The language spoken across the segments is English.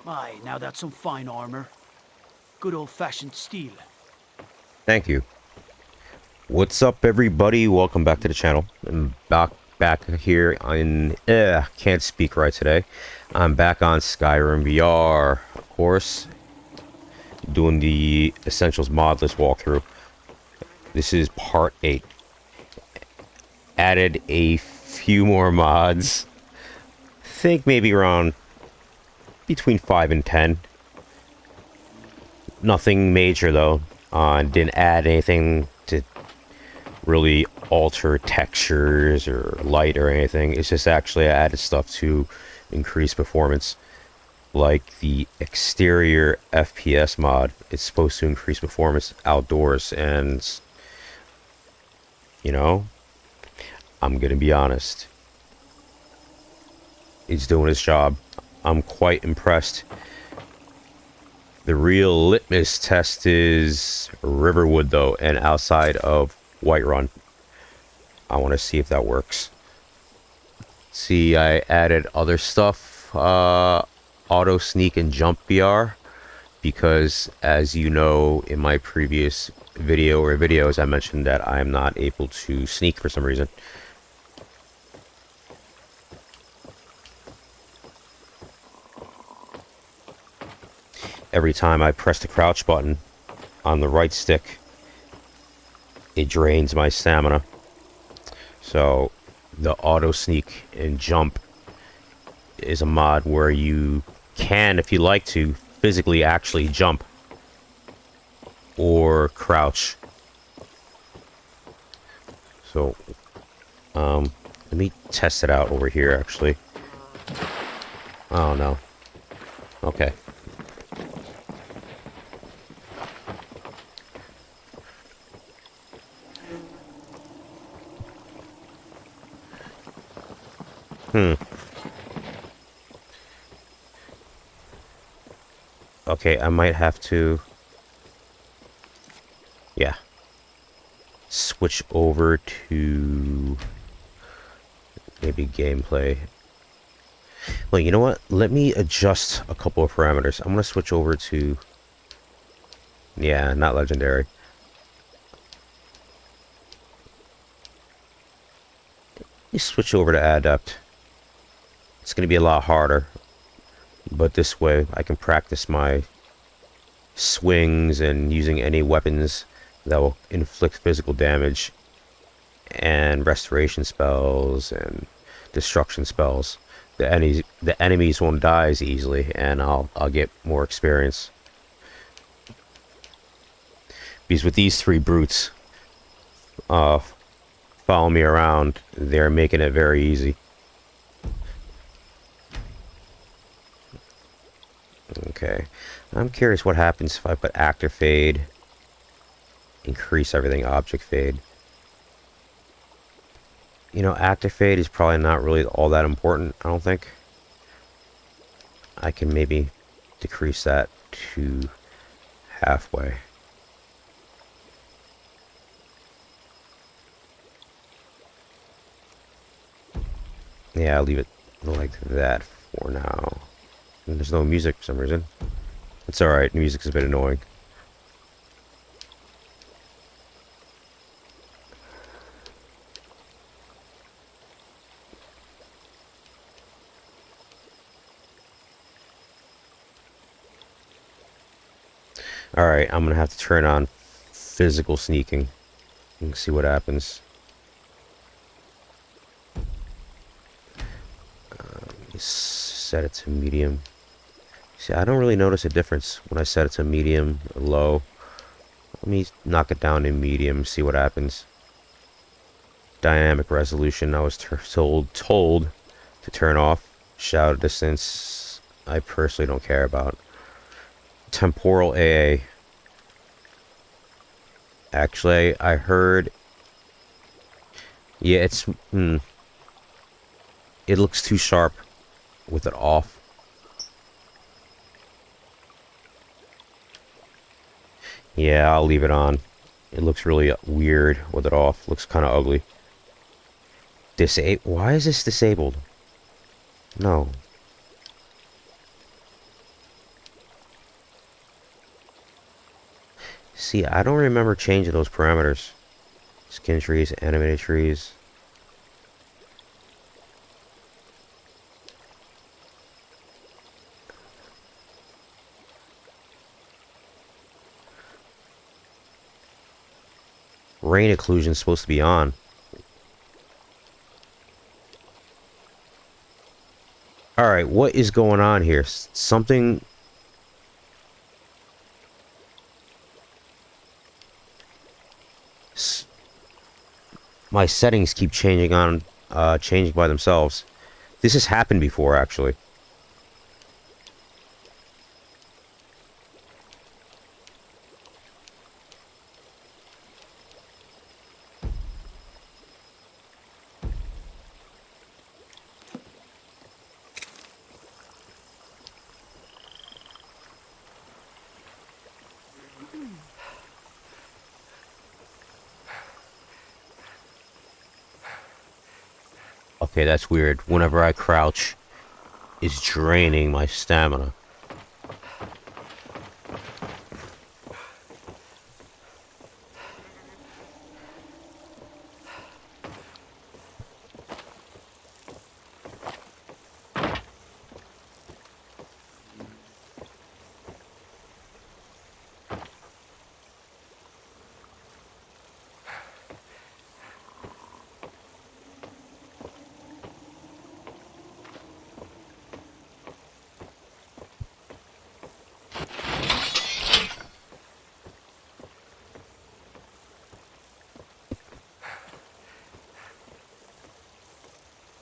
My, now that's some fine armor. Good old-fashioned steel. Thank you. What's up, everybody? Welcome back to the channel. I'm back here on... can't speak right today. I'm back on Skyrim VR, of course. Doing the Essentials Modlist walkthrough. This is part 8. Added a few more mods. Think maybe around between 5 and 10. Nothing major though. Didn't add anything to really alter textures or light or anything. It's just actually I added stuff to increase performance. Like the exterior FPS mod. It's supposed to increase performance outdoors, and you know, I'm gonna be honest, it's doing its job. I'm quite impressed. The real litmus test is Riverwood though, and outside of Whiterun. I want to see if that works. See, I added other stuff, auto sneak and jump VR, because as you know, in my previous video or videos, I mentioned that I'm not able to sneak for some reason. Every time I press the crouch button on the right stick, it drains my stamina. So the auto sneak and jump is a mod where you can, if you like to, physically actually jump or crouch. So let me test it out over here actually. Oh no. Okay. Okay, I might have to... yeah. Switch over to... maybe gameplay. Well, you know what? Let me adjust a couple of parameters. I'm going to switch over to... yeah, not legendary. Let me switch over to adept. It's going to be a lot harder. But this way, I can practice my swings and using any weapons that will inflict physical damage, and restoration spells and destruction spells. The enemies won't die as easily, and I'll get more experience. Because with these 3 brutes follow me around, they're making it very easy. Okay, I'm curious what happens if I put actor fade, increase everything, object fade. You know, active fade is probably not really all that important, I don't think. I can maybe decrease that to halfway. Yeah, I'll leave it like that for now. And there's no music for some reason. It's alright, music's a bit annoying. Alright, I'm gonna have to turn on physical sneaking and see what happens. Set it to medium. See, I don't really notice a difference when I set it to medium or low. Let me knock it down to medium, see what happens. Dynamic resolution, I was told to turn off. Shadow distance, I personally don't care about. Temporal AA. Actually, I heard... Yeah, it's... It looks too sharp with it off. Yeah, I'll leave it on. It looks really weird with it off. Looks kind of ugly. Why is this disabled? No. See, I don't remember changing those parameters. Skin trees, animated trees. Rain occlusion is supposed to be on. Alright, what is going on here? Something... My settings keep changing by themselves. This has happened before, actually. Okay, that's weird. Whenever I crouch, it's draining my stamina.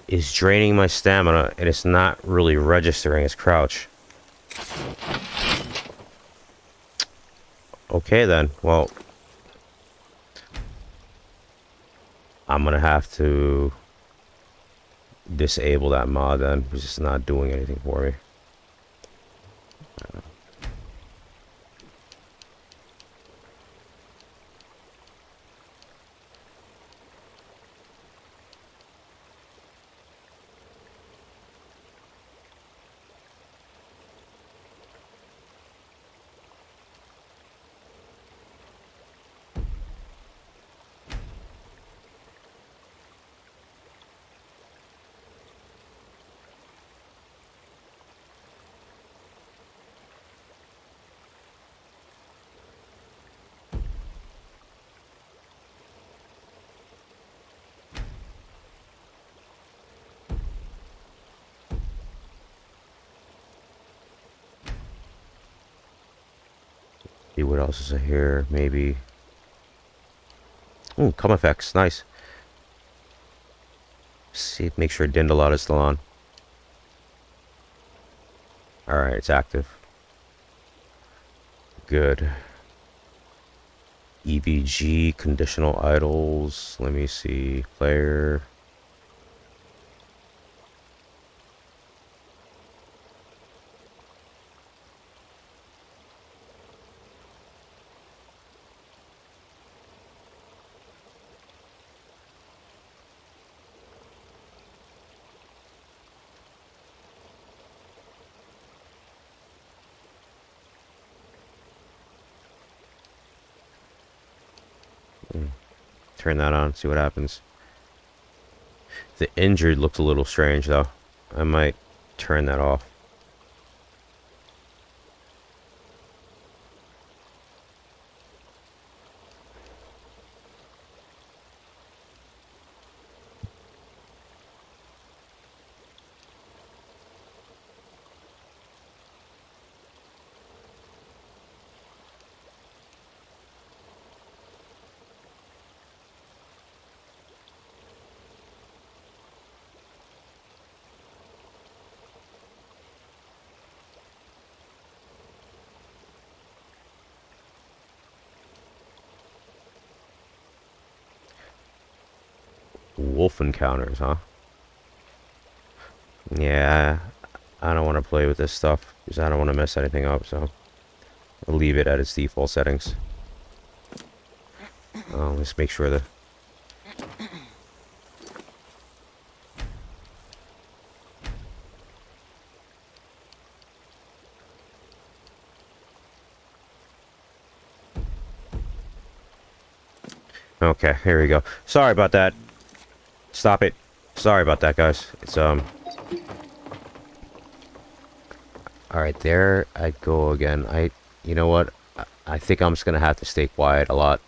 Is draining my stamina, and it's not really registering as crouch. Okay then, well, I'm gonna have to disable that mod then, because it's not doing anything for me. See what else is here, maybe. Ooh, come effects, nice. See, make sure Dindalot is still on. Alright, it's active. Good. EVG, conditional idles. Let me see. Player. turn that on, see what happens. The injured looked a little strange though. I might turn that off. Wolf encounters, huh? Yeah, I don't want to play with this stuff because I don't want to mess anything up, so I'll leave it at its default settings. Let's make sure that... Okay, here we go. Sorry about that. Stop it. Sorry about that, guys. It's, Alright, there I go again. You know what? I think I'm just gonna have to stay quiet a lot.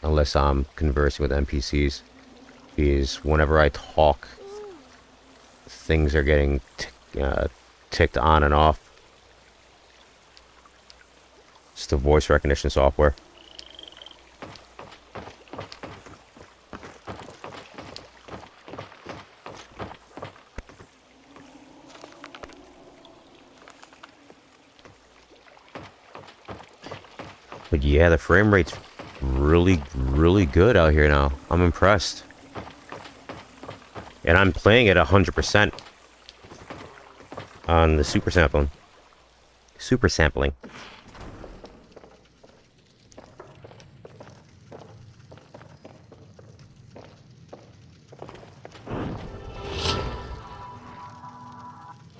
Unless I'm conversing with NPCs. Because whenever I talk, things are getting ticked on and off. It's the voice recognition software. But yeah, the frame rate's really, really good out here now. I'm impressed. And I'm playing at 100% on the super sampling. Super sampling.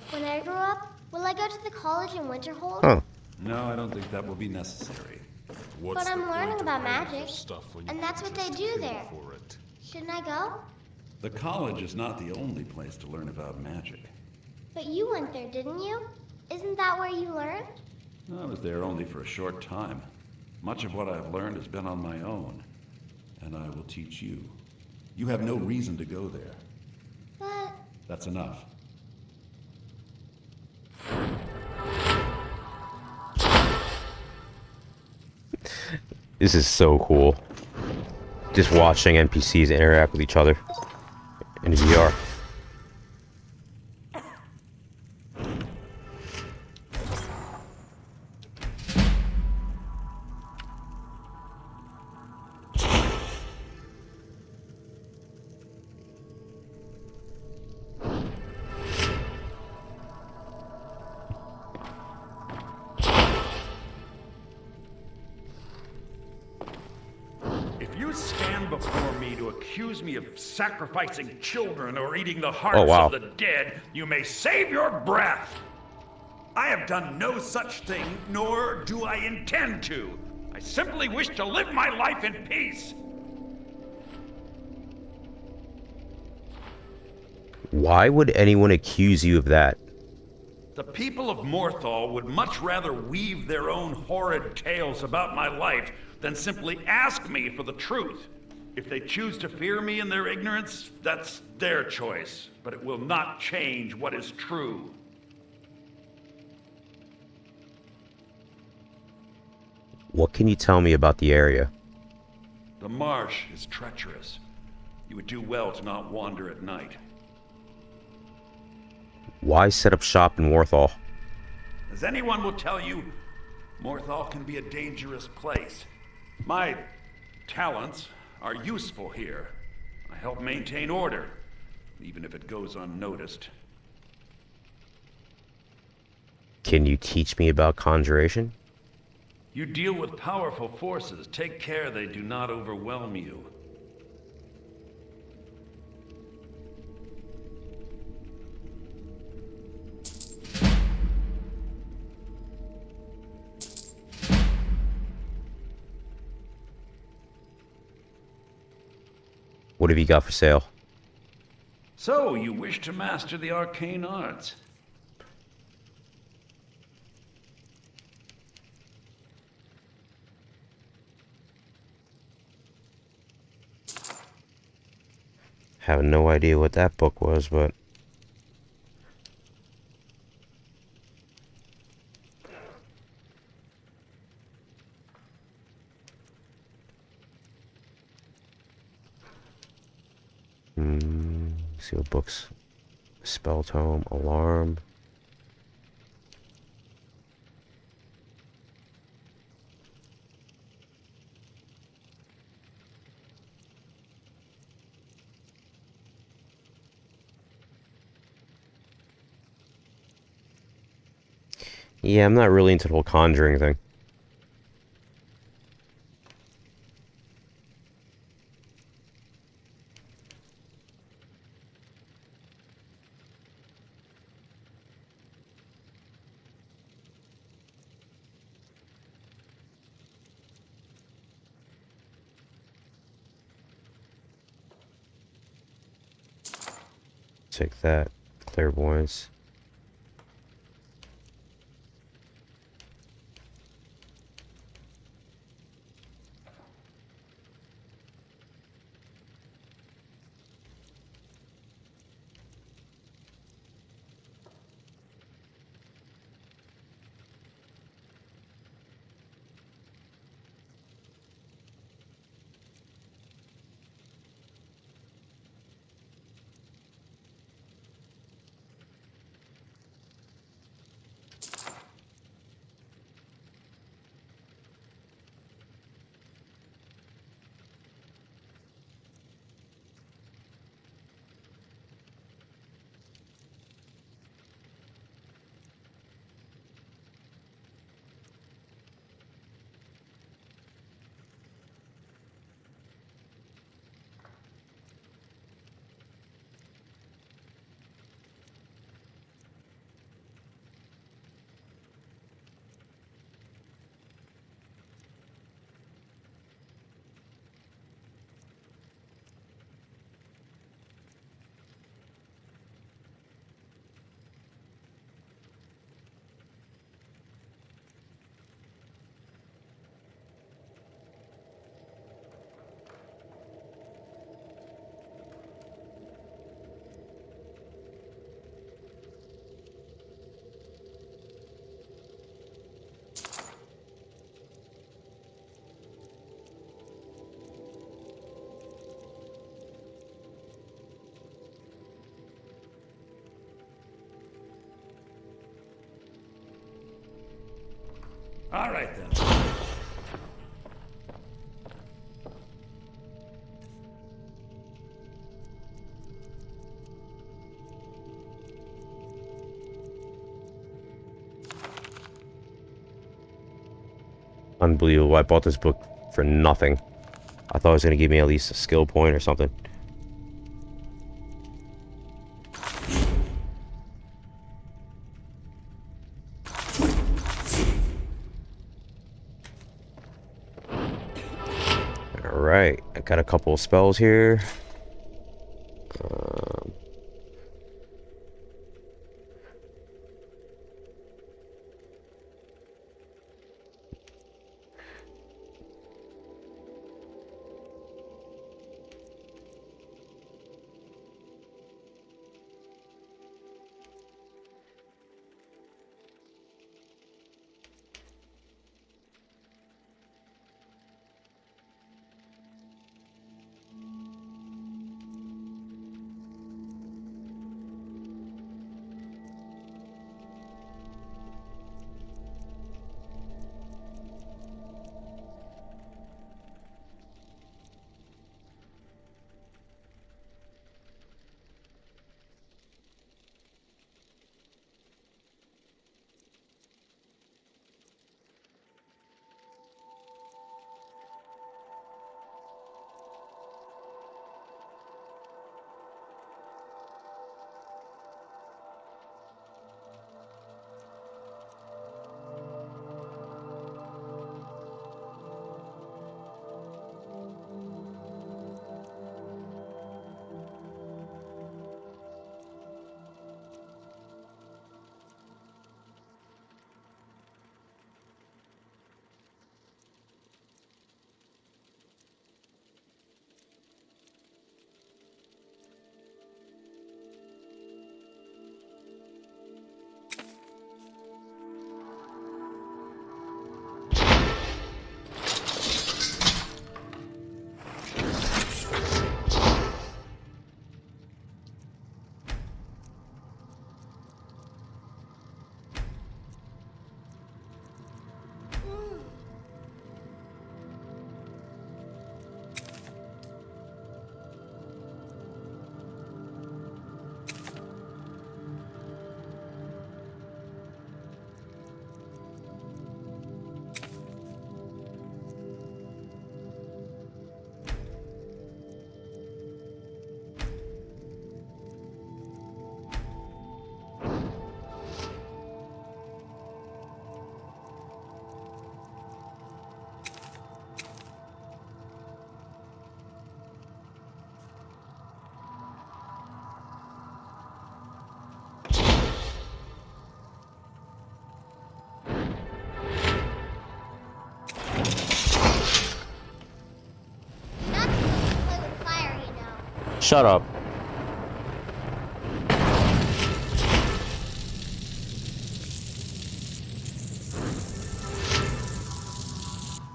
When I grow up, will I go to the college in Winterhold? Huh. No, I don't think that will be necessary. But I'm learning about magic, and that's what they do there. Shouldn't I go? The college is not the only place to learn about magic. But you went there, didn't you? Isn't that where you learned? I was there only for a short time. Much of what I've learned has been on my own, and I will teach you. You have no reason to go there. But... That's enough. This is so cool. Just watching NPCs interact with each other in VR. Stand before me to accuse me of sacrificing children or eating the hearts wow. of the dead, you may save your breath. I have done no such thing, nor do I intend to. I simply wish to live my life in peace. Why would anyone accuse you of that? The people of Morthal would much rather weave their own horrid tales about my life than simply ask me for the truth. If they choose to fear me in their ignorance, that's their choice, but it will not change what is true. What can you tell me about the area? The marsh is treacherous. You would do well to not wander at night. Why set up shop in Warthal? As anyone will tell you, Morthal can be a dangerous place. My talents are useful here. I help maintain order, even if it goes unnoticed. Can you teach me about conjuration? You deal with powerful forces. Take care they do not overwhelm you. What have you got for sale? So, you wish to master the arcane arts? Have no idea what that book was, but... see what books. Spell tome, alarm. Yeah, I'm not really into the whole conjuring thing. Take that. Clairvoyance. All right, then. Unbelievable. I bought this book for nothing. I thought it was going to give me at least a skill point or something. Alright, I got a couple of spells here. Shut up.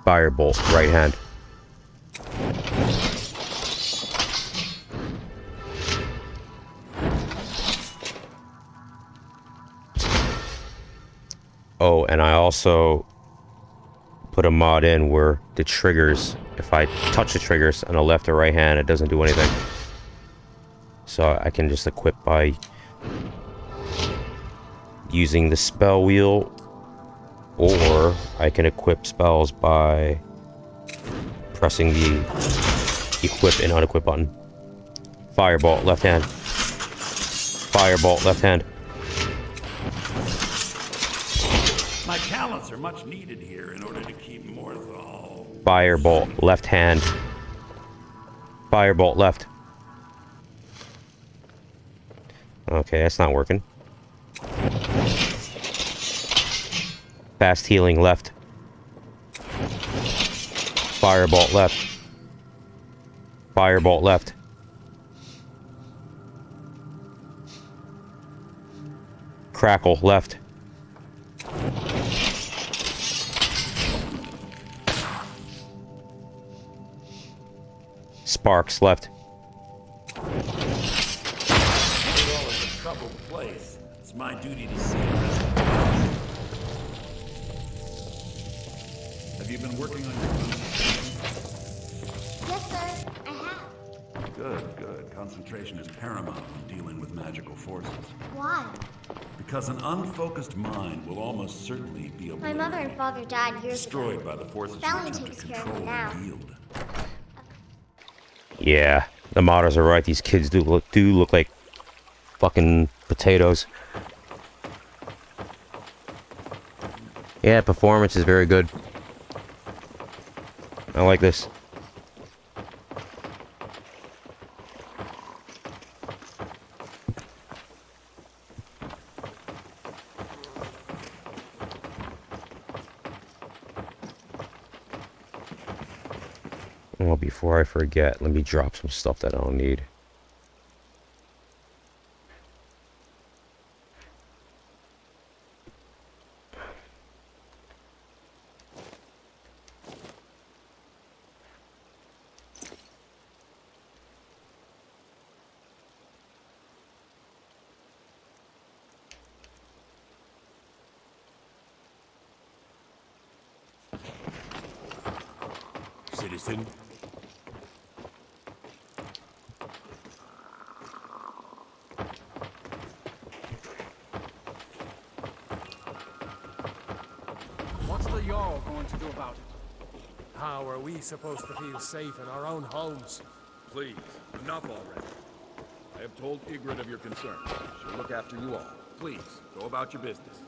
Firebolt, right hand. Oh, and I also put a mod in where the triggers, if I touch the triggers on the left or right hand, it doesn't do anything. So I can just equip by using the spell wheel, or I can equip spells by pressing the equip and unequip button. Firebolt, left hand. Firebolt, left hand. My talents are much needed here in order to keep Morthal. Firebolt, left hand. Firebolt, left. Okay, that's not working. Fast healing, left. Firebolt, left. Firebolt, left. Crackle, left. Sparks, left. Morthal is a troubled place. It's my duty to see it. Have you been working on your concentration? Yes, sir, I have. Good, good. Concentration is paramount when dealing with magical forces. Why? Because an unfocused mind will almost certainly be My obliterated, mother and father died years destroyed ago. by the forces you Valen attempt takes to care of control it now. and wield. Yeah, the modders are right. These kids do look like fucking potatoes. Yeah, performance is very good. I like this. Well, before I forget, let me drop some stuff that I don't need. Citizen. What's the Jarl going to do about it? How are we supposed to feel safe in our own homes? Please, enough already. I have told Ygritte of your concerns. She'll look after you all. Please, go about your business.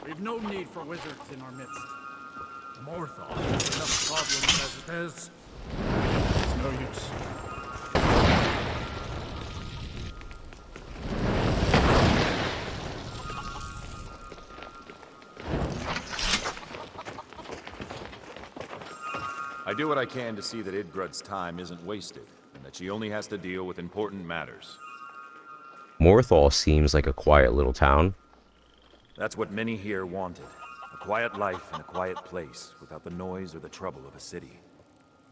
We've no need for wizards in our midst. Morthal has enough problems as it is. It's no use. I do what I can to see that Ygritte's time isn't wasted, and that she only has to deal with important matters. Morthal seems like a quiet little town. That's what many here wanted. A quiet life in a quiet place, without the noise or the trouble of a city.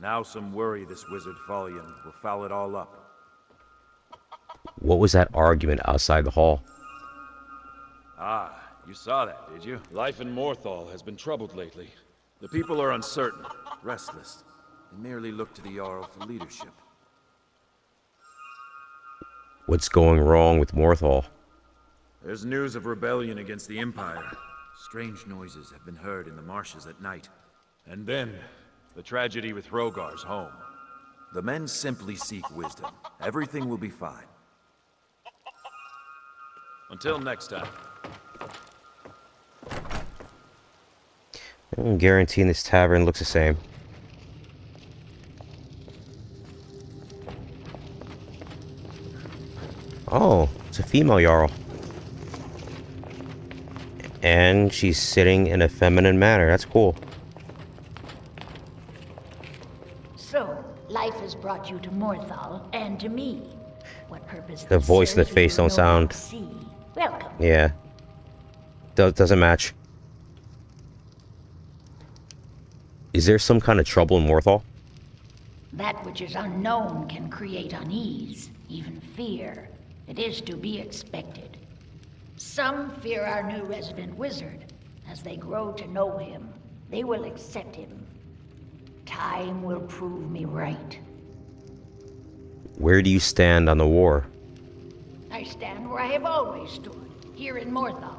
Now some worry this wizard Fallion will foul it all up. What was that argument outside the hall? Ah, you saw that, did you? Life in Morthal has been troubled lately. The people are uncertain, restless. They merely look to the Jarl for leadership. What's going wrong with Morthal? There's news of rebellion against the Empire. Strange noises have been heard in the marshes at night. And then, the tragedy with Rogar's home. The men simply seek wisdom. Everything will be fine. Until next time. I'm guaranteeing this tavern looks the same. Oh, it's a female Jarl. And she's sitting in a feminine manner. That's cool. So, life has brought you to Morthal and to me. What purpose The this voice and the serves, face we will don't no sound- doubt See. Welcome. Yeah. Doesn't match. Is there some kind of trouble in Morthal? That which is unknown can create unease, even fear. It is to be expected. Some fear our new resident wizard. As they grow to know him, they will accept him. Time will prove me right. Where do you stand on the war? I stand where I have always stood, here in Morthal.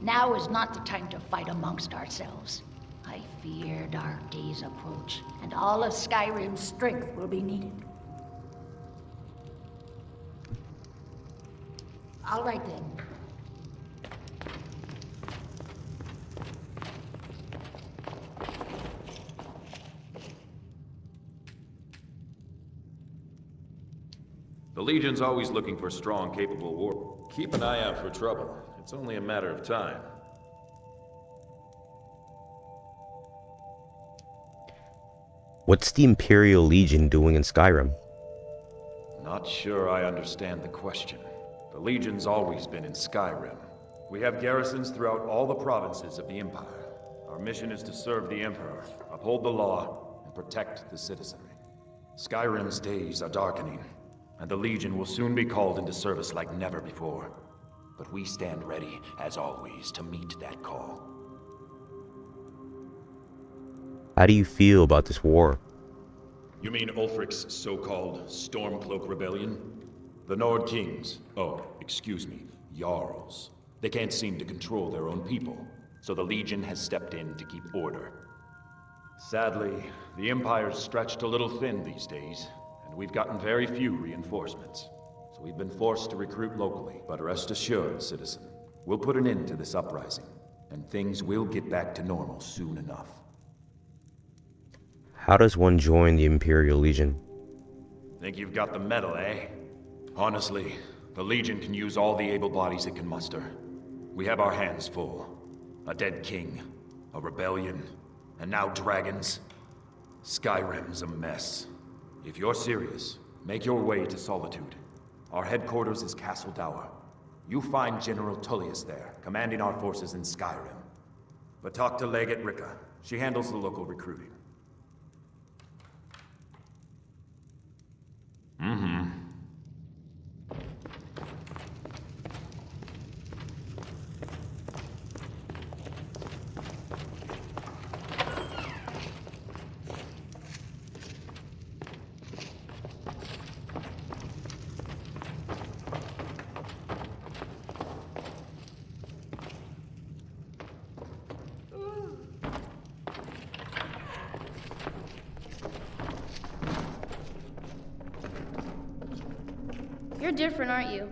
Now is not the time to fight amongst ourselves. I fear dark days approach, and all of Skyrim's strength will be needed. All right then. The Legion's always looking for strong, capable war. Keep an eye out for trouble. It's only a matter of time. What's the Imperial Legion doing in Skyrim? Not sure I understand the question. The Legion's always been in Skyrim. We have garrisons throughout all the provinces of the Empire. Our mission is to serve the Emperor, uphold the law, and protect the citizenry. Skyrim's days are darkening, and the Legion will soon be called into service like never before. But we stand ready, as always, to meet that call. How do you feel about this war? You mean Ulfric's so-called Stormcloak Rebellion? The Nord Kings, excuse me, Jarls. They can't seem to control their own people, so the Legion has stepped in to keep order. Sadly, the Empire's stretched a little thin these days, and we've gotten very few reinforcements. So we've been forced to recruit locally. But rest assured, citizen, we'll put an end to this uprising, and things will get back to normal soon enough. How does one join the Imperial Legion? Think you've got the medal, eh? Honestly, the Legion can use all the able bodies it can muster. We have our hands full. A dead king, a rebellion, and now dragons. Skyrim's a mess. If you're serious, make your way to Solitude. Our headquarters is Castle Dower. You find General Tullius there, commanding our forces in Skyrim. But talk to Legate Rika. She handles the local recruiting. You're different, aren't you?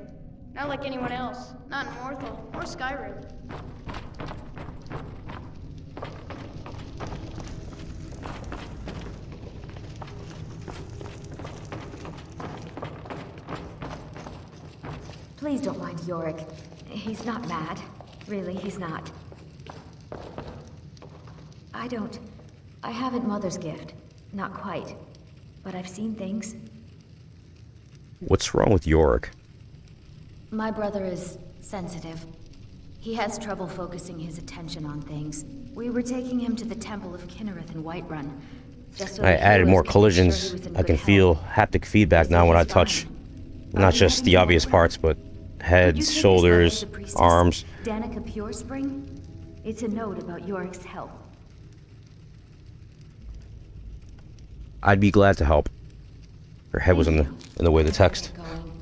Not like anyone else. Not in Morthal or Skyrim. Please don't mind Yorick. He's not mad. Really, he's not. I haven't Mother's gift. Not quite. But I've seen things. What's wrong with Yorick? My brother is sensitive. He has trouble focusing his attention on things. We were taking him to the Temple of Kinnereth in Whiterun. Just so I the added heroes more could make sure collisions. he was in I can good feel health. haptic feedback They now say when I he's touch. fine. Not you just heading the to obvious Whiterun? parts, but Would you heads, take this letter shoulders, to the priestess, arms. Danica Purespring? It's a note about Yorick's health. I'd be glad to help. Her head was in Thank the way of the I better text. get going.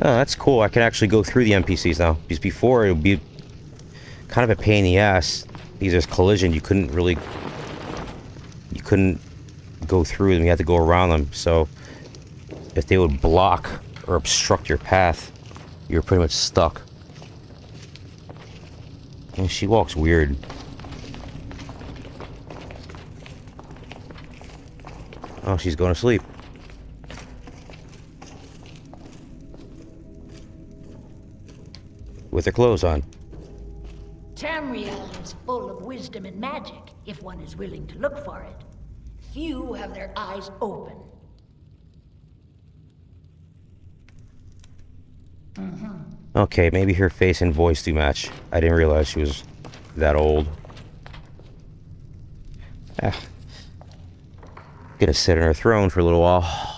Oh, that's cool. I can actually go through the NPCs now. Because before, it would be kind of a pain in the ass. Because there's collision, you couldn't go through them. You had to go around them. So, if they would block or obstruct your path, you're pretty much stuck. And she walks weird. Oh, she's going to sleep. With her clothes on. Tamriel is full of wisdom and magic, if one is willing to look for it. Few have their eyes open. Okay, maybe her face and voice do match. I didn't realize she was that old. Gonna sit on her throne for a little while.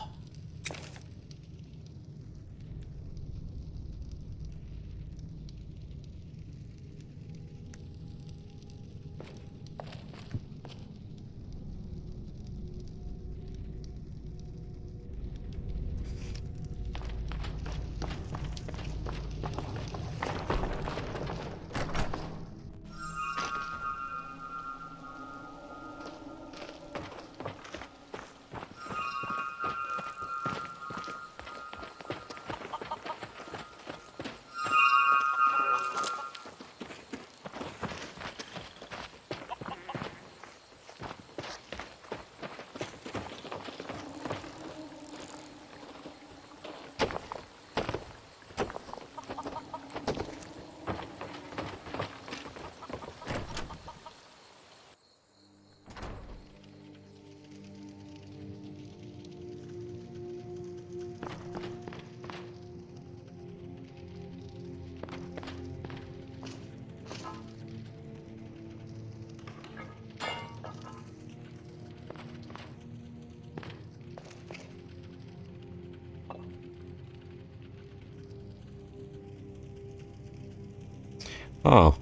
Oh,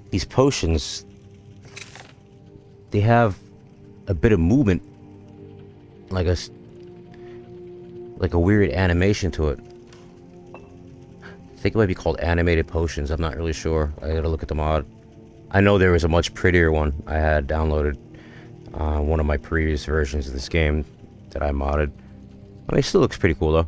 these potions, they have a bit of movement, like a weird animation to it. I think it might be called animated potions. I'm not really sure. I gotta look at the mod. I know there was a much prettier one I had downloaded on one of my previous versions of this game that I modded. I mean, it still looks pretty cool though.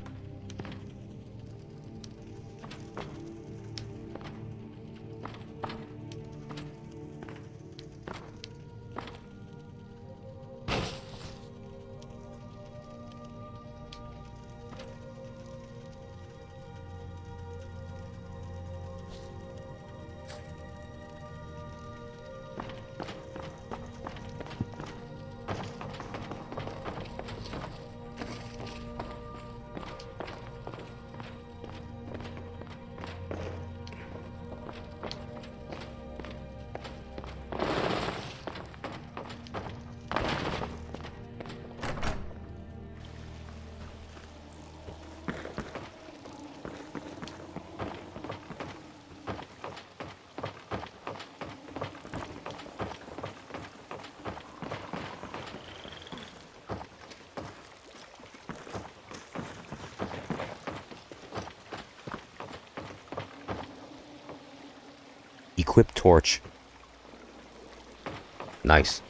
Equip torch. Nice.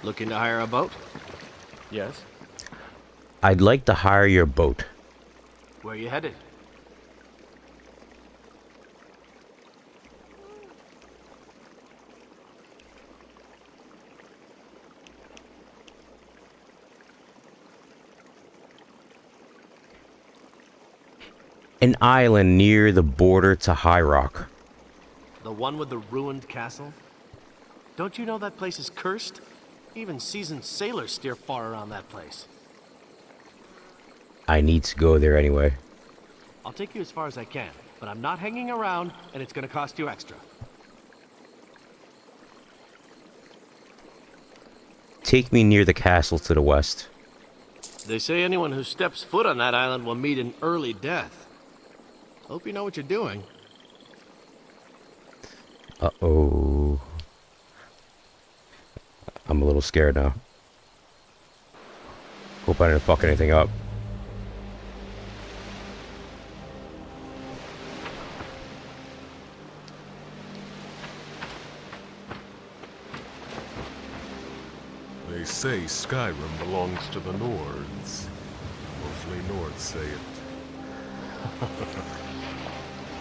Looking to hire a boat? Yes. I'd like to hire your boat. Where you headed? An island near the border to High Rock. The one with the ruined castle? Don't you know that place is cursed? Even seasoned sailors steer far around that place. I need to go there anyway. I'll take you as far as I can, but I'm not hanging around, and it's gonna cost you extra. Take me near the castle to the west. They say anyone who steps foot on that island will meet an early death. Hope you know what you're doing. Uh-oh. I'm a little scared now. Hope I didn't fuck anything up. They say Skyrim belongs to the Nords. Mostly Nords say it.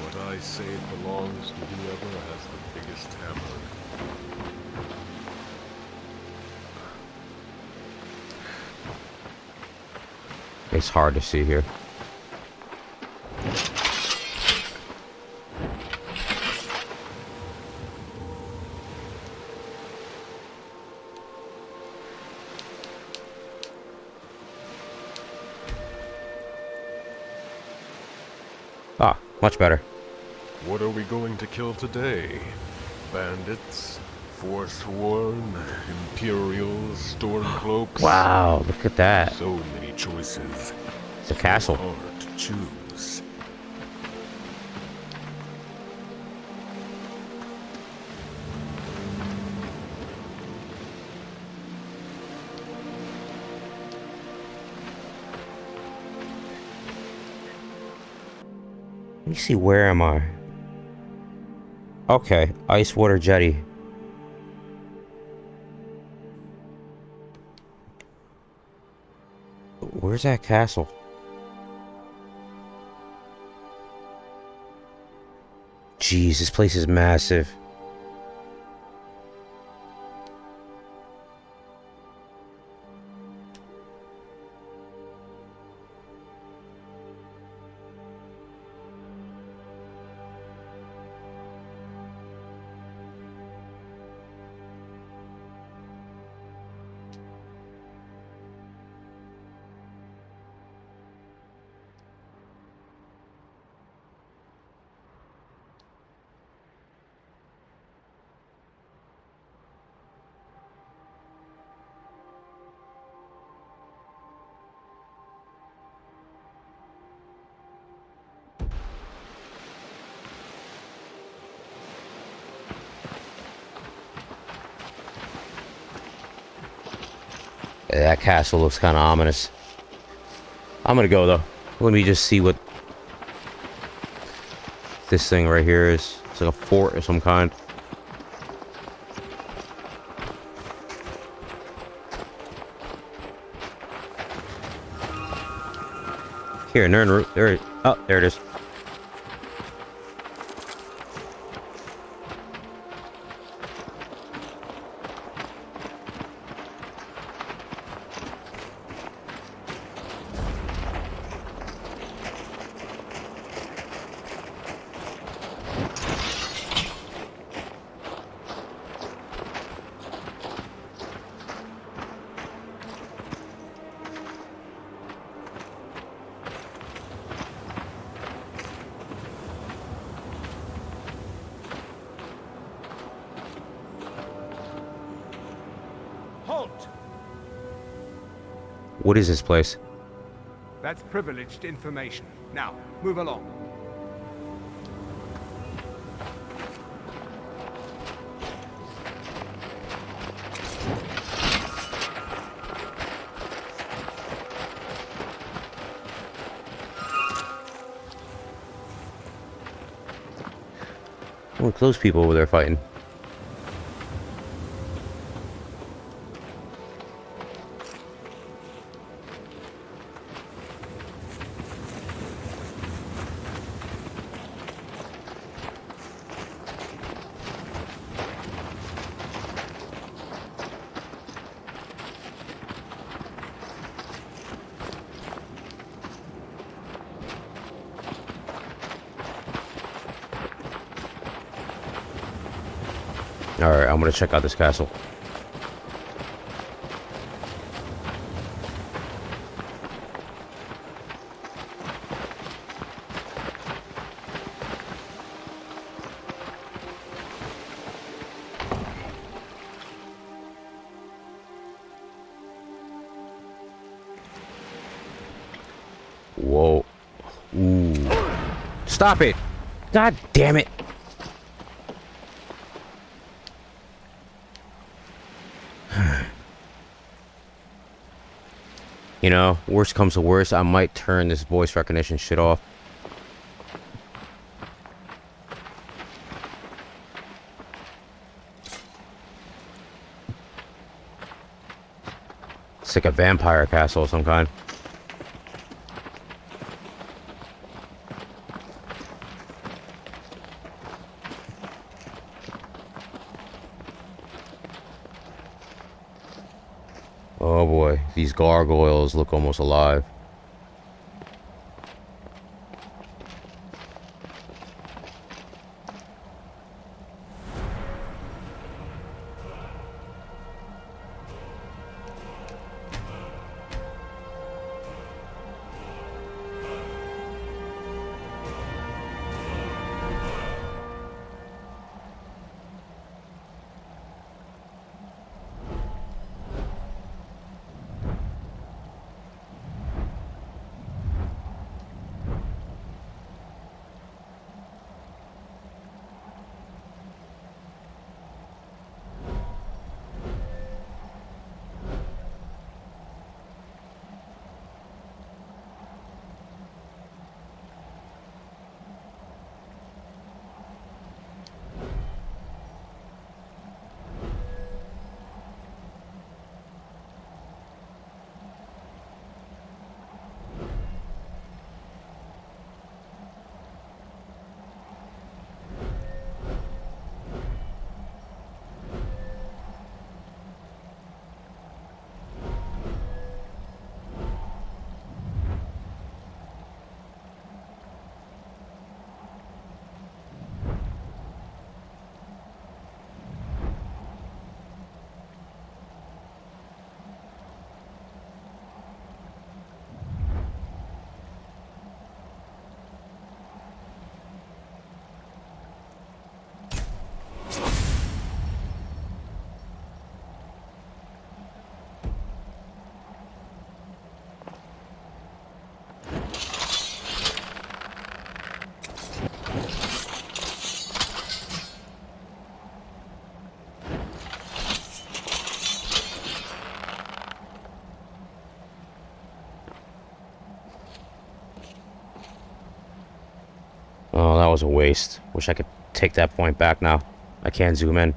But I say it belongs to whoever has the biggest hammer. It's hard to see here. Ah, much better. What are we going to kill today? Bandits? Forsworn? Imperials? Stormcloaks? Wow, look at that. So many choices. It's a castle. Hard to choose. Let me see, where am I? Okay, ice water jetty. Where's that castle? Jeez, this place is massive. That castle looks kind of ominous. I'm gonna go though. Let me just see what this thing right here is. It's like a fort of some kind. Here, there. Oh, there it is. Halt! What is this place? That's privileged information. Now, move along. Look, those people over there fighting. Alright, I'm gonna check out this castle. Whoa. Ooh. Stop it! God damn it! You know, worst comes to worst, I might turn this voice recognition shit off. It's like a vampire castle of some kind. Oh boy, these gargoyles look almost alive. was a waste. Wish I could take that point back now. I can't zoom in.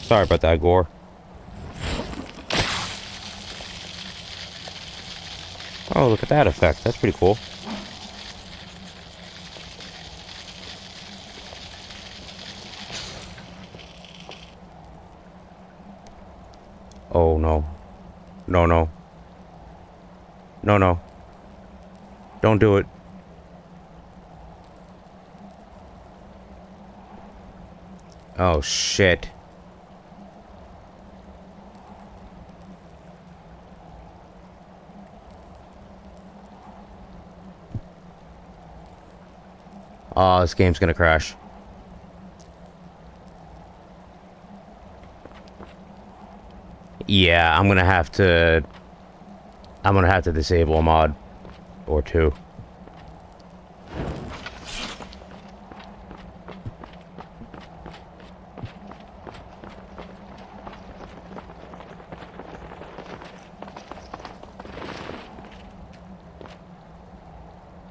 Sorry about that, Gore. Oh, look at that effect. That's pretty cool. Oh, no. No, no. No, no. Don't do it. Oh, shit. Oh, this game's gonna crash. Yeah, I'm gonna have to disable a mod or two.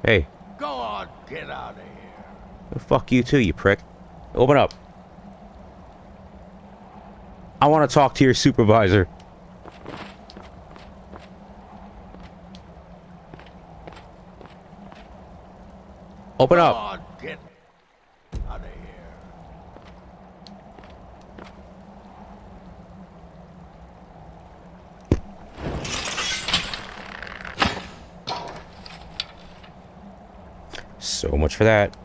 Hey. Go on, get out of here. Fuck you too, you prick. Open up. I want to talk to your supervisor. Open Go up. on, get out of here. So much for that.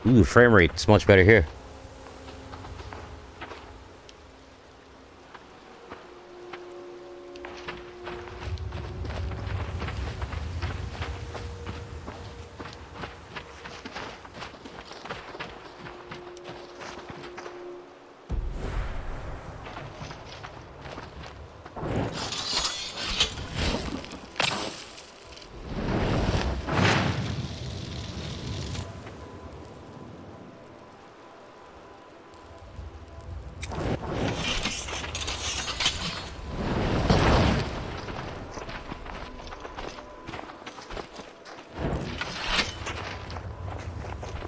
Ooh, frame rate. It's much better here.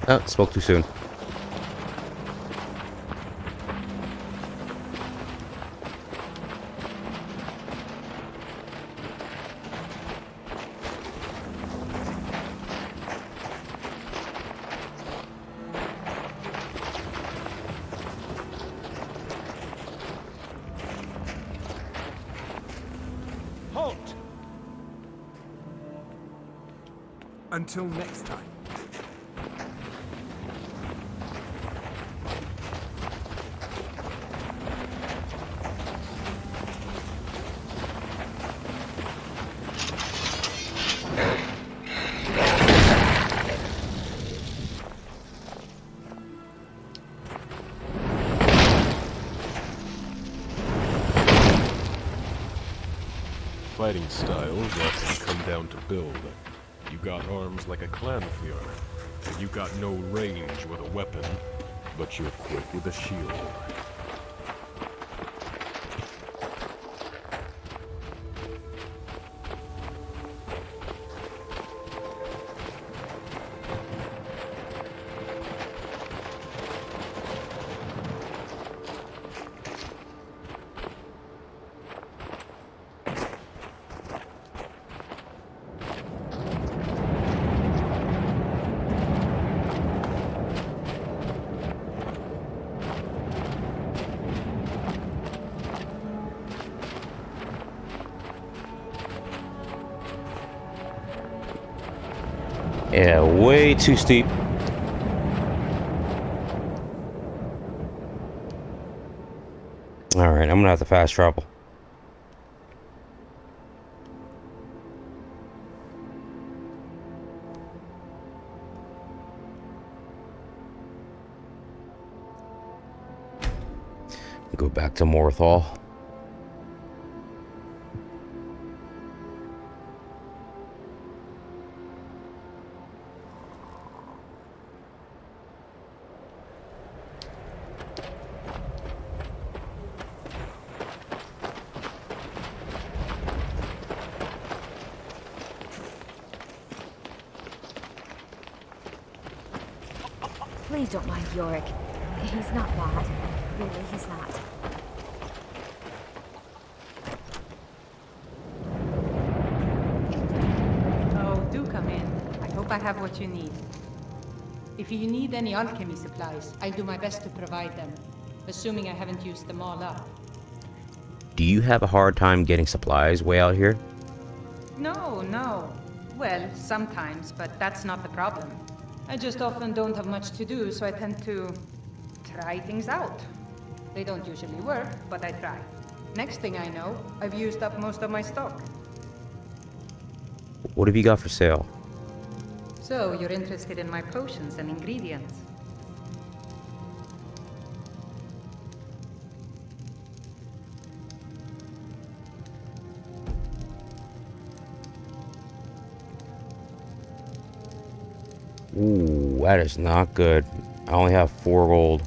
Oh, spoke too soon. Halt! Until next time. fighting styles often come down to build. You got arms like a clanfier, and you got no range with a weapon, but you're quick with a shield. Yeah, way too steep. Alright, I'm gonna have to fast travel. Go back to Morthal. Please don't mind Yorick. He's not bad. Really, he's not. Oh, do come in. I hope I have what you need. If you need any alchemy supplies, I'll do my best to provide them, assuming I haven't used them all up. Do you have a hard time getting supplies way out here? No. Well, sometimes, but that's not the problem. I just often don't have much to do, so I tend to try things out. They don't usually work, but I try. Next thing I know, I've used up most of my stock. What have you got for sale? So, you're interested in my potions and ingredients? Ooh, that is not good. I only have 4 gold.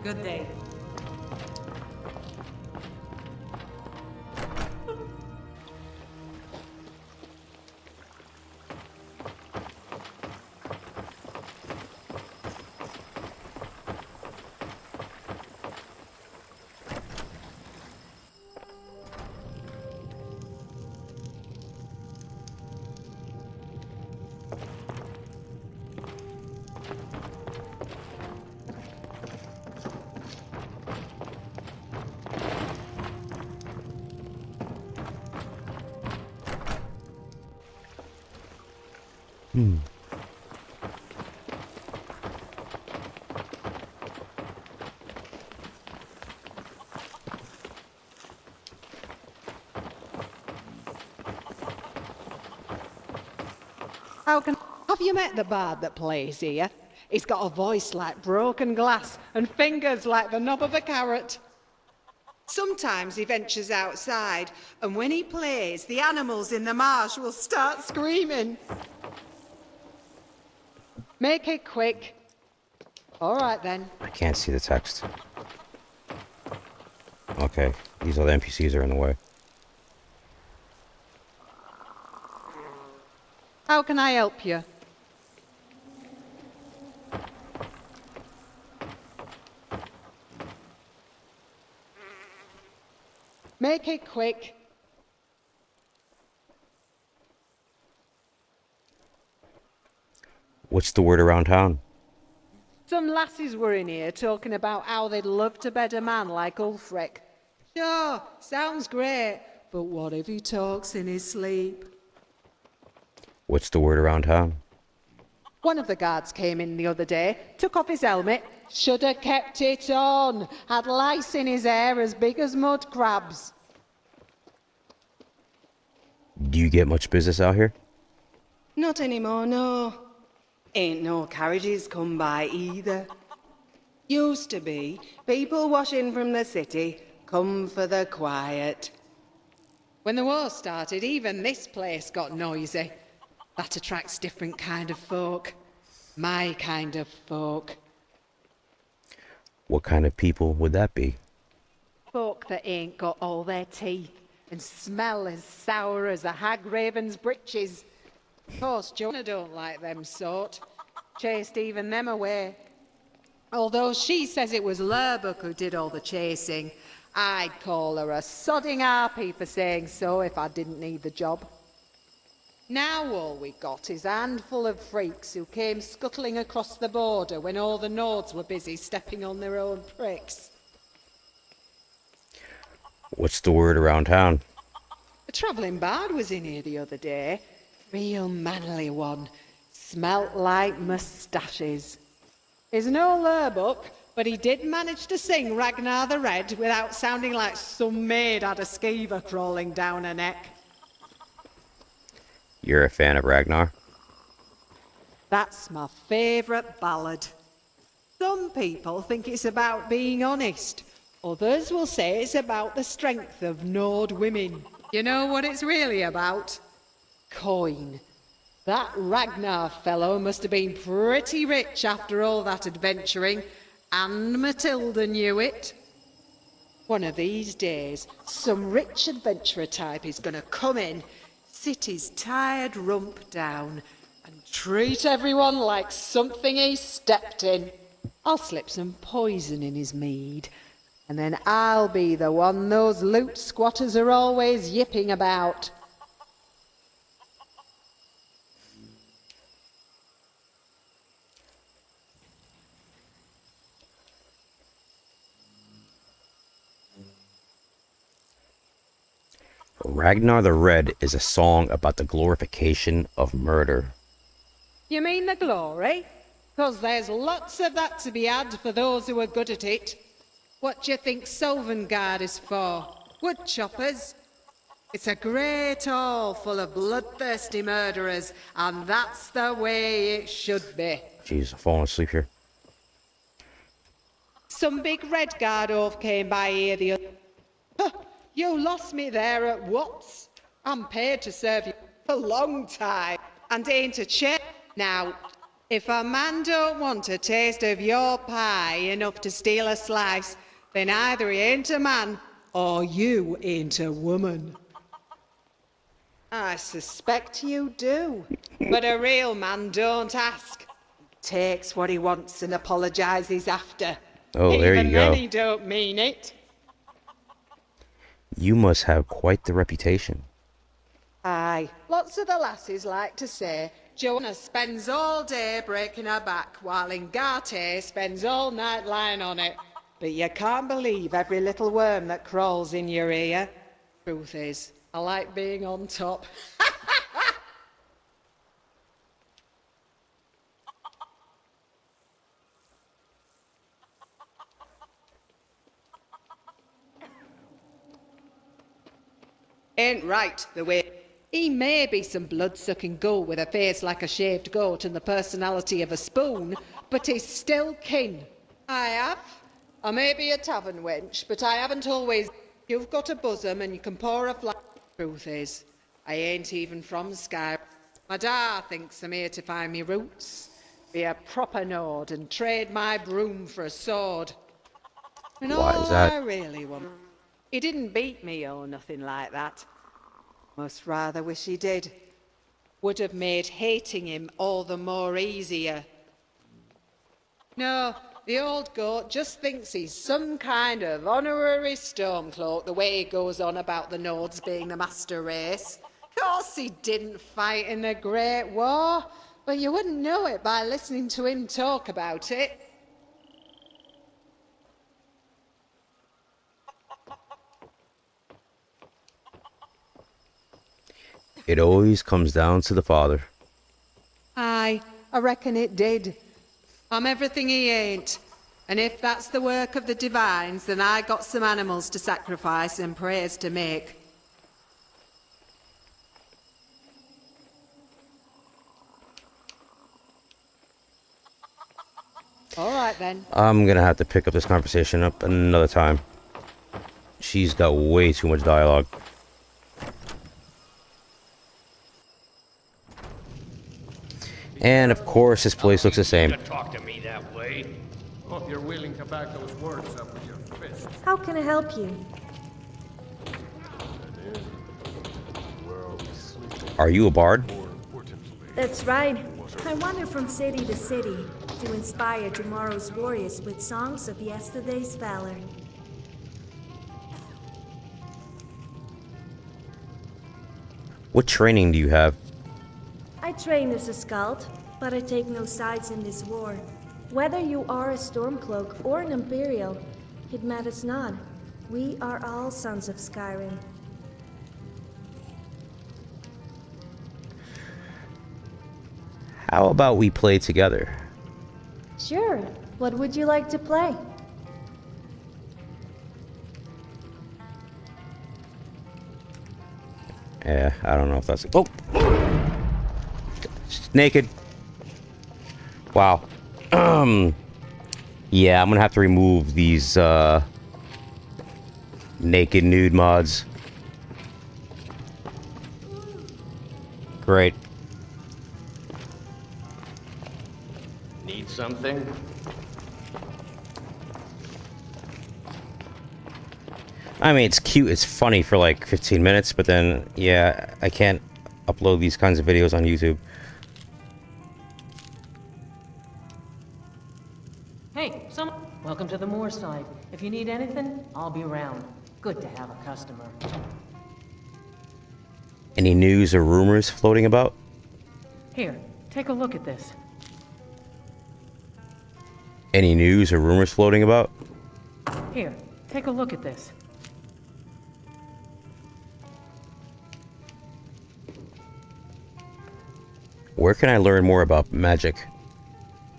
Good day. Have you met the bard that plays here? He's got a voice like broken glass and fingers like the knob of a carrot. Sometimes he ventures outside, and when he plays, the animals in the marsh will start screaming. Make it quick. All right then. I can't see the text. Okay, these other NPCs are in the way. How can I help you? Make it quick. What's the word around town? Some lasses were in here talking about how they'd love to bed a man like Ulfric. Sure, sounds great, but what if he talks in his sleep? What's the word around town? One of the guards came in the other day, took off his helmet, should have kept it on, had lice in his hair as big as mud crabs. Do you get much business out here? Not anymore, no. Ain't no carriages come by either. Used to be, people wash in from the city, come for the quiet. When the war started, even this place got noisy. That attracts different kind of folk. My kind of folk. What kind of people would that be? Folk that ain't got all their teeth and smell as sour as a hag raven's breeches. Of course, Jonah don't like them sort. Chased even them away. Although she says it was Lurbuck who did all the chasing, I'd call her a sodding harpy for saying so if I didn't need the job. Now all we got is a handful of freaks who came scuttling across the border when all the Nords were busy stepping on their own pricks. What's the word around town? A travelling bard was in here the other day. Real manly one. Smelt like moustaches. He's no Lurbuck, but he did manage to sing Ragnar the Red without sounding like some maid had a skeever crawling down her neck. You're a fan of Ragnar? That's my favourite ballad. Some people think it's about being honest. Others will say it's about the strength of Nord women. You know what it's really about? Coin. That Ragnar fellow must have been pretty rich after all that adventuring, and Matilda knew it. One of these days, some rich adventurer type is going to come in, sit his tired rump down, and treat everyone like something he stepped in. I'll slip some poison in his mead, and then I'll be the one those loot squatters are always yipping about. Ragnar the Red is a song about the glorification of murder. You mean the glory? 'Cause there's lots of that to be had for those who are good at it. What do you think Sylvangard is for? Wood choppers? It's a great hall full of bloodthirsty murderers, and that's the way it should be. Jeez, I'm falling asleep here. Some big red guard oaf came by here the other... Huh, you lost me there at Watts. I'm paid to serve you a long time, and ain't a chair. Now, if a man don't want a taste of your pie enough to steal a slice, then either he ain't a man, or you ain't a woman. I suspect you do, but a real man don't ask. He takes what he wants and apologises after. Oh, there you Even go. then he don't mean it. You must have quite the reputation. Aye, lots of the lasses like to say Joanna spends all day breaking her back while Ingarte spends all night lying on it. But you can't believe every little worm that crawls in your ear. Truth is, I like being on top. Ain't right the way. He may be some blood-sucking gull with a face like a shaved goat and the personality of a spoon, but he's still kin. I have. I may be a tavern wench, but I haven't always... You've got a bosom and you can pour a fly... Truth is, I ain't even from Skyrim. My da thinks I'm here to find me roots, be a proper Nord and trade my broom for a sword. And Why all is that? I really want... He didn't beat me or nothing like that. Most rather wish he did. Would have made hating him all the more easier. No, the old goat just thinks he's some kind of honorary Stormcloak the way he goes on about the Nords being the master race. Of course he didn't fight in the Great War, but you wouldn't know it by listening to him talk about it. It always comes down to the father. Aye, I reckon it did. I'm everything he ain't. And if that's the work of the divines, then I got some animals to sacrifice and prayers to make. All right then. I'm gonna have to pick up this conversation up another time. She's got way too much dialogue. And of course, this place looks the same. Talk to me that way. Hope you're willing to back those words up with your fist. How can I help you? Are you a bard? That's right. I wander from city to city to inspire tomorrow's warriors with songs of yesterday's valor. What training do you have? I train as a scout, but I take no sides in this war. Whether you are a Stormcloak or an Imperial, it matters not. We are all sons of Skyrim. How about we play together? Sure. What would you like to play? Yeah, I don't know if that's... Oh! She's naked. Wow. Yeah, I'm gonna have to remove these, naked nude mods. Great. Need something? I mean, it's cute, it's funny for like 15 minutes, but then, yeah, I can't upload these kinds of videos on YouTube. Hey, welcome to the Moorside. If you need anything, I'll be around. Good to have a customer. Any news or rumors floating about? Here, take a look at this. Any news or rumors floating about? Here, take a look at this. Where can I learn more about magic?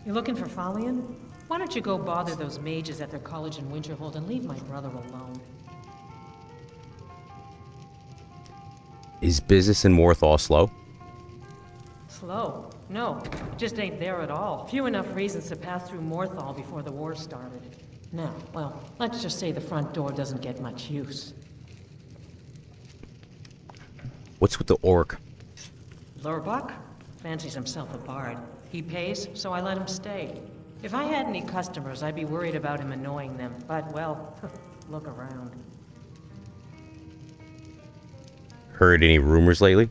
You looking for Falion? Why don't you go bother those mages at their college in Winterhold and leave my brother alone? Is business in Morthal slow? Slow? No, it just ain't there at all. Few enough reasons to pass through Morthal before the war started. Now, well, let's just say the front door doesn't get much use. What's with the orc? Lurbach? Fancies himself a bard. He pays, so I let him stay. If I had any customers, I'd be worried about him annoying them. But, well, look around. Heard any rumors lately?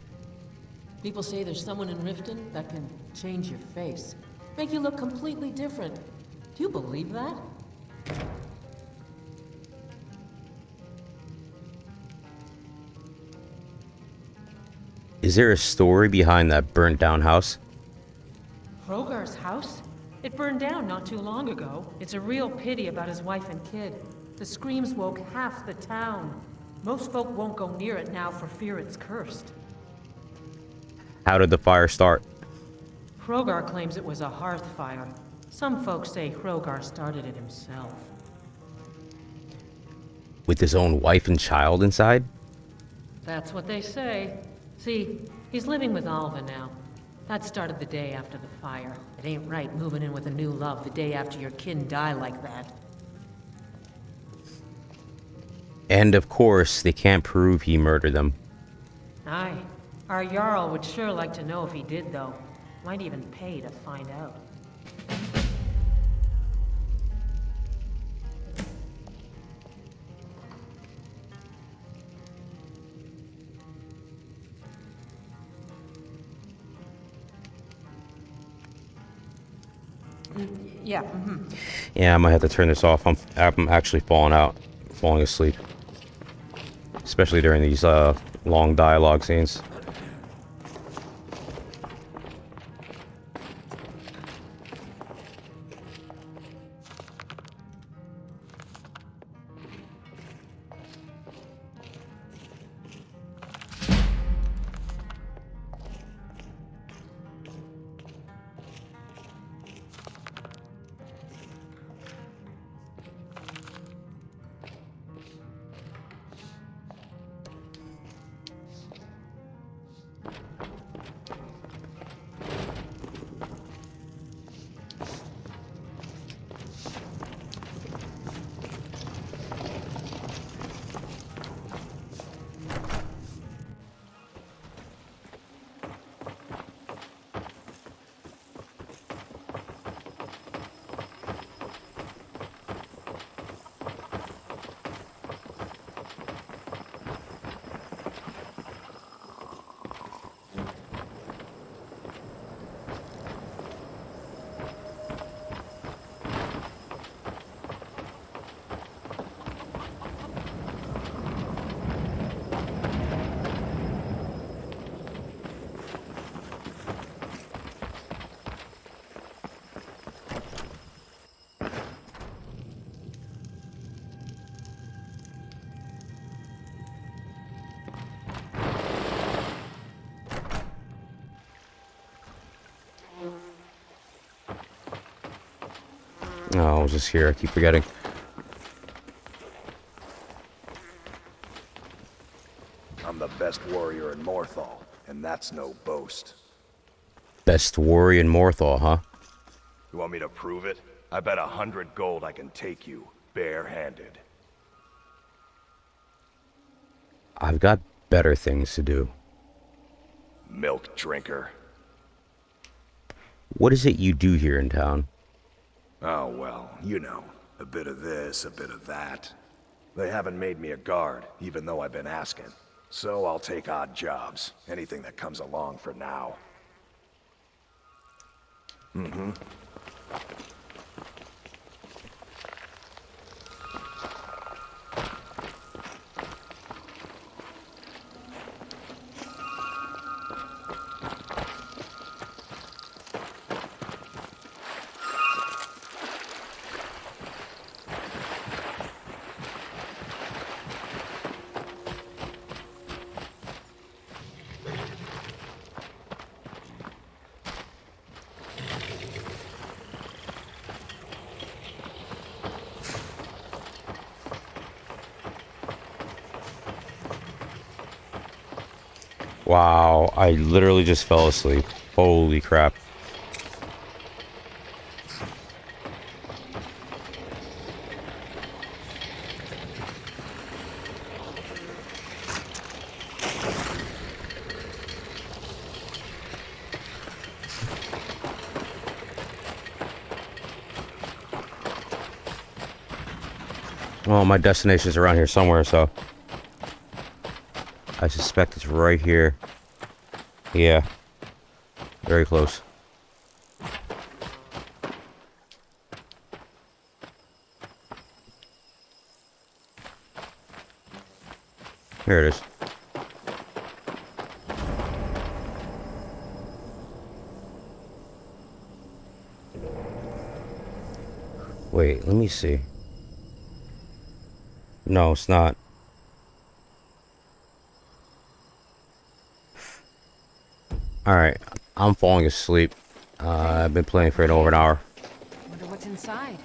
People say there's someone in Riften that can change your face. Make you look completely different. Do you believe that? Is there a story behind that burnt down house? Hrogar's house? It burned down not too long ago. It's a real pity about his wife and kid. The screams woke half the town. Most folk won't go near it now for fear it's cursed. How did the fire start? Hrogar claims it was a hearth fire. Some folks say Hrogar started it himself. With his own wife and child inside? That's what they say. See, he's living with Alva now. That started the day after the fire. It ain't right moving in with a new love the day after your kin die like that. And of course, they can't prove he murdered them. Aye. Our Jarl would sure like to know if he did, though. Might even pay to find out. Yeah, Yeah, I might have to turn this off. I'm actually falling asleep. Especially during these long dialogue scenes. Oh, I was just here. I keep forgetting. I'm the best warrior in Morthal, and that's no boast. Best warrior in Morthal, huh? You want me to prove it? I bet 100 gold I can take you, bare-handed. I've got better things to do. Milk drinker. What is it you do here in town? Oh, well, you know, a bit of this, a bit of that. They haven't made me a guard, even though I've been asking. So I'll take odd jobs, anything that comes along for now. Mm-hmm. Wow, I literally just fell asleep. Holy crap. Well, my destination's around here somewhere, so I suspect it's right here. Yeah. Very close. Here it is. Wait, let me see. No, it's not. Alright, I'm falling asleep. I've been playing for over an hour. Wonder what's inside.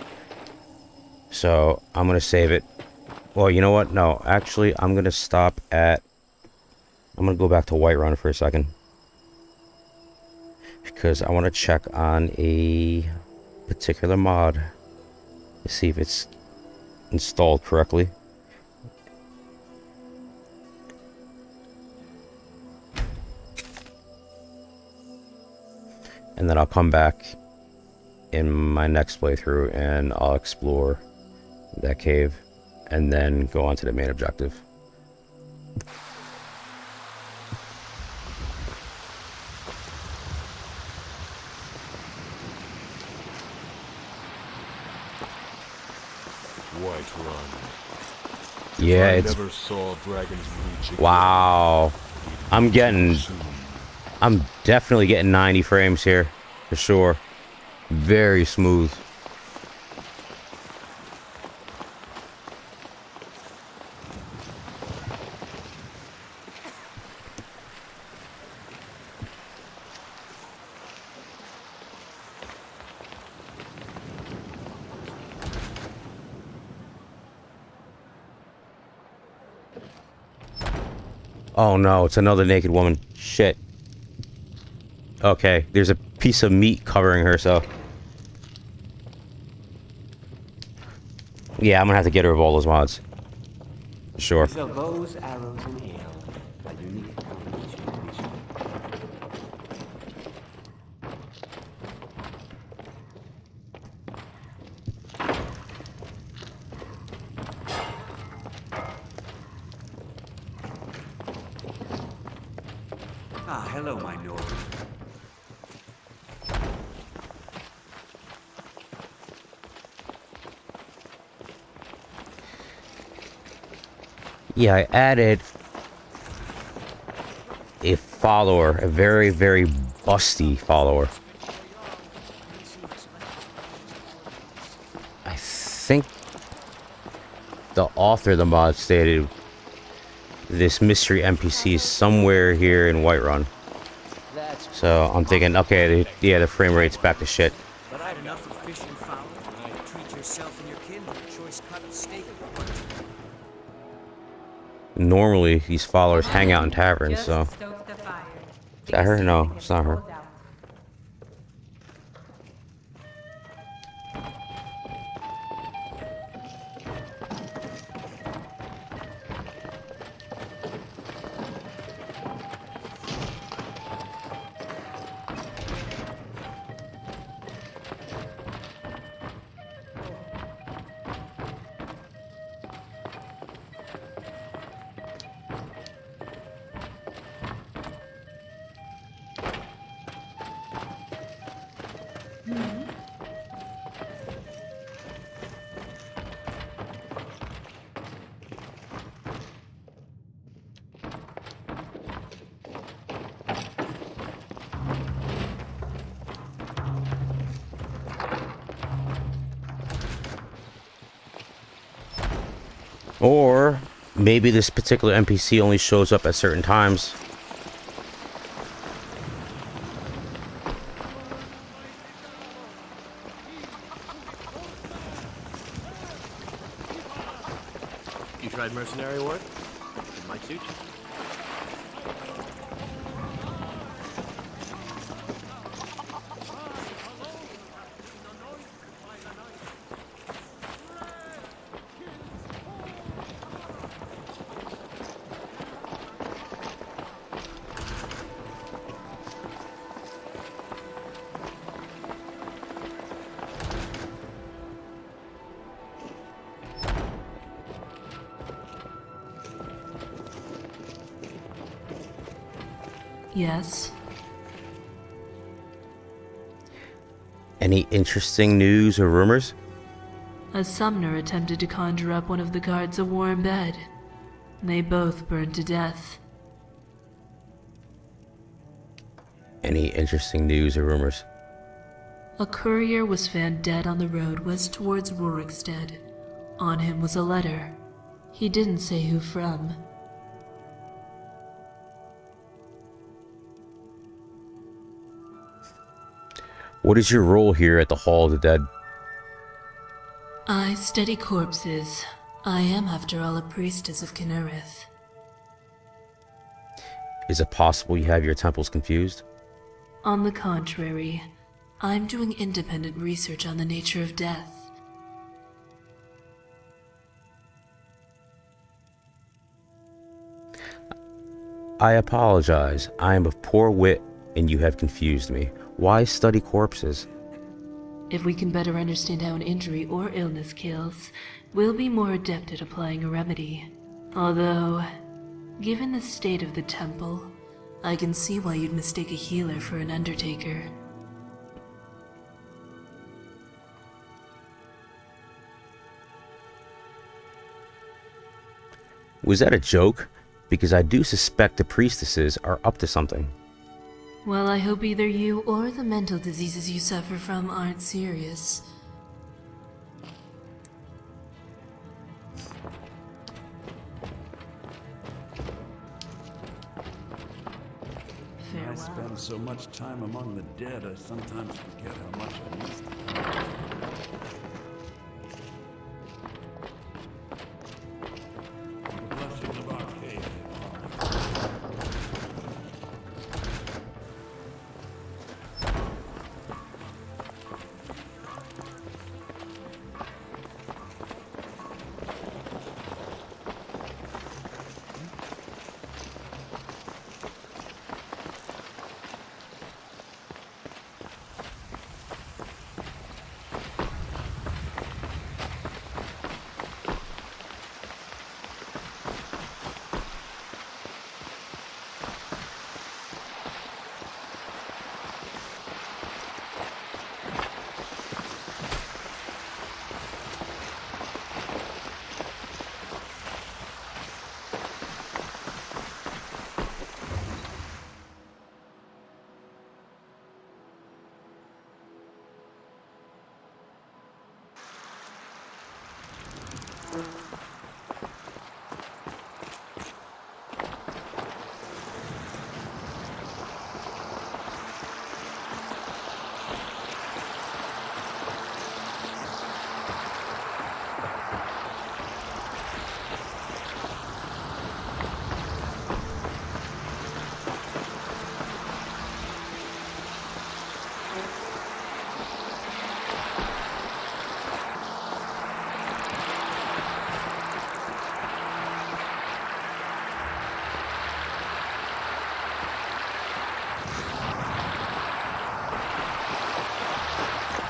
So, I'm gonna save it. Well, you know what? No, actually, I'm gonna stop at... I'm gonna go back to Whiterun for a second. Because I want to check on a particular mod. To see if it's installed correctly. And then I'll come back in my next playthrough and I'll explore that cave and then go on to the main objective. Whiterun. Yeah, If I it's... never saw Dragon's Reach again, Wow. I'm definitely getting 90 frames here, for sure. Very smooth. Oh no, it's another naked woman. Shit. Okay, there's a piece of meat covering her, so... Yeah, I'm gonna have to get rid of all those mods. For sure. We sell bows, arrows, and ale. A unique combination to be sure. Ah, hello, my lord. Yeah, I added a follower, a very, very busty follower. I think the author of the mod stated this mystery NPC is somewhere here in Whiterun. So I'm thinking, okay, yeah, the frame rate's back to shit. But I had enough of fish and fowl, and I treat Normally, these followers hang out in taverns, Just so... stoke the fire. Is that her? No, it's not her. Or maybe this particular NPC only shows up at certain times. You tried mercenary work? It might suit you. Yes. Any interesting news or rumors? A summoner attempted to conjure up one of the guards a warm bed. They both burned to death. Any interesting news or rumors? A courier was found dead on the road west towards Rorikstead. On him was a letter. He didn't say who from. What is your role here at the Hall of the Dead? I study corpses. I am, after all, a priestess of Kinnereth. Is it possible you have your temples confused? On the contrary, I'm doing independent research on the nature of death. I apologize. I am of poor wit and you have confused me. Why study corpses? If we can better understand how an injury or illness kills, we'll be more adept at applying a remedy. Although, given the state of the temple, I can see why you'd mistake a healer for an undertaker. Was that a joke? Because I do suspect the priestesses are up to something. Well, I hope either you or the mental diseases you suffer from aren't serious. I spend so much time among the dead, I sometimes forget how much I miss them. The blessing of Arcade.